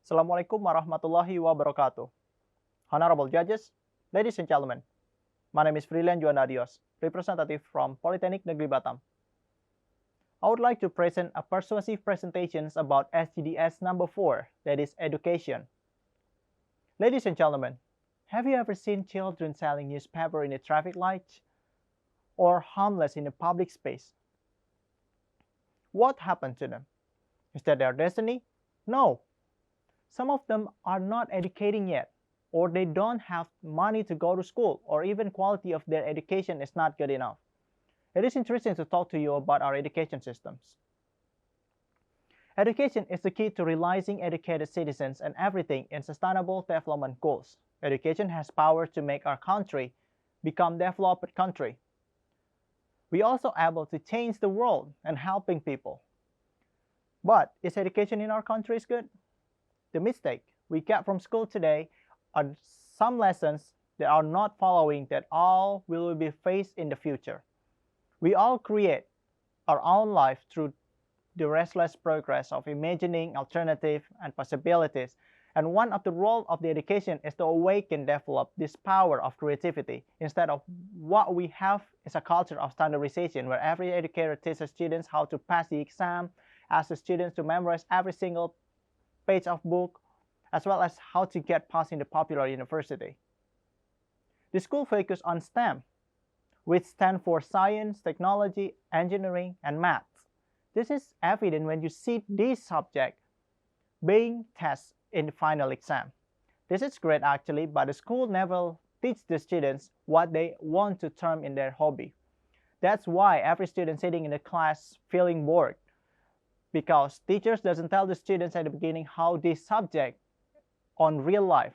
Assalamualaikum warahmatullahi wabarakatuh. Honorable judges, ladies and gentlemen, my name is Frilyan Juanda Adios, representative from Politeknik Negeri Batam. I would like to present a persuasive presentation about SGDS number 4, that is education. Ladies and gentlemen, have you ever seen children selling newspaper in a traffic light or homeless in a public space? What happened to them? Is that their destiny? No. Some of them are not educating yet, or they don't have money to go to school, or even quality of their education is not good enough. It is interesting to talk to you about our education systems. Education is the key to realizing educated citizens and everything in sustainable development goals. Education has power to make our country become developed country. We also able to change the world and helping people. But is education in our country good? The mistake we get from school today are some lessons that are not following that all will be faced in the future. We all create our own life through the restless progress of imagining alternatives and possibilities, and one of the roles of the education is to awaken develop this power of creativity. Instead of what we have is a culture of standardization where every educator teaches students how to pass the exam, asks the students to memorize every single page of book, as well as how to get past in the popular university. The school focus on STEM, which stand for science, technology, engineering, and math. This is evident when you see these subjects being tested in the final exam. This is great actually, but the school never teach the students what they want to term in their hobby. That's why every student sitting in the class feeling bored, because teachers doesn't tell the students at the beginning how this subject on real life,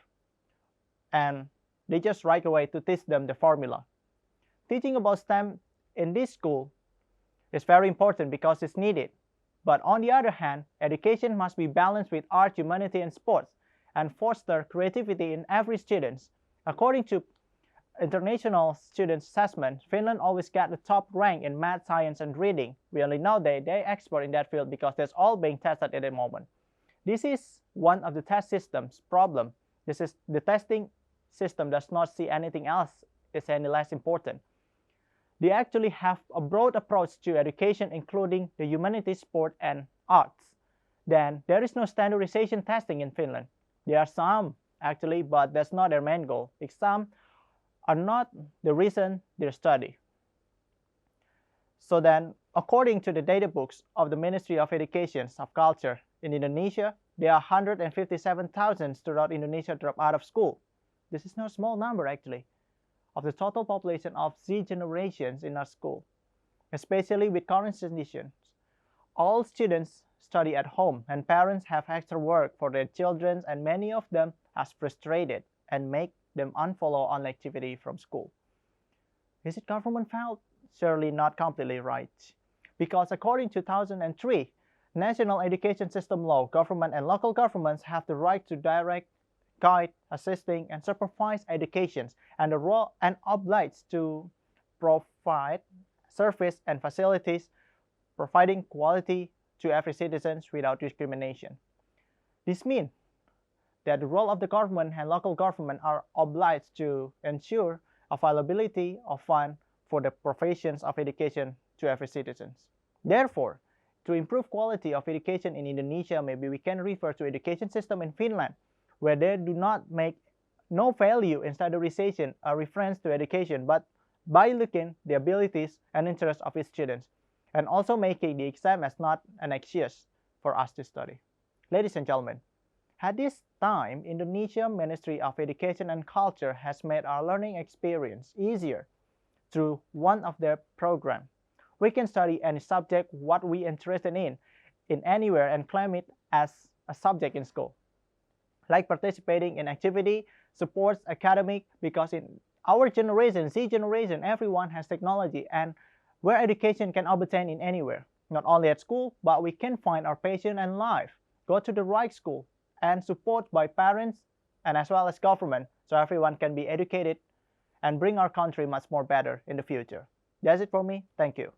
and they just right away to teach them the formula. Teaching about STEM in this school is very important because it's needed. But on the other hand, education must be balanced with art, humanity, and sports, and foster creativity in every student. According to International Student Assessment, Finland always got the top rank in math, science, and reading. We only know they expert in that field because that's all being tested at the moment. This is one of the test systems problem. This is the testing system does not see anything else is any less important. They actually have a broad approach to education, including the humanities, sport, and arts. Then there is no standardization testing in Finland. There are some actually, but that's not their main goal. Exams are not the reason they study. So then, according to the data books of the Ministry of Education of Culture in Indonesia, there are 157,000 throughout Indonesia drop out of school. This is not a small number actually, of the total population of Z generations in our school, especially with current conditions. All students study at home and parents have extra work for their children, and many of them are frustrated and make them unfollow online activity from school. Is it government fault? Surely not completely right. Because according to 2003 National Education System Law, government and local governments have the right to direct, guide, assisting, and supervise educations, and the role and obliged to provide service and facilities, providing quality to every citizen without discrimination. This means that the role of the government and local government are obliged to ensure availability of funds for the provisions of education to every citizen. Therefore, to improve quality of education in Indonesia, maybe we can refer to education system in Finland, where they do not make no value in standardization a reference to education, but by looking the abilities and interests of its students, and also making the exam as not an excuse for us to study. Ladies and gentlemen, at this time, Indonesia Ministry of Education and Culture has made our learning experience easier through one of their programs. We can study any subject what we interested in anywhere and claim it as a subject in school. Like participating in activity, supports academic, because in our generation, Z generation, everyone has technology and where education can obtain in anywhere. Not only at school, but we can find our passion and life. Go to the right school and support by parents and as well as government, so everyone can be educated and bring our country much more better in the future. That's it for me. Thank you.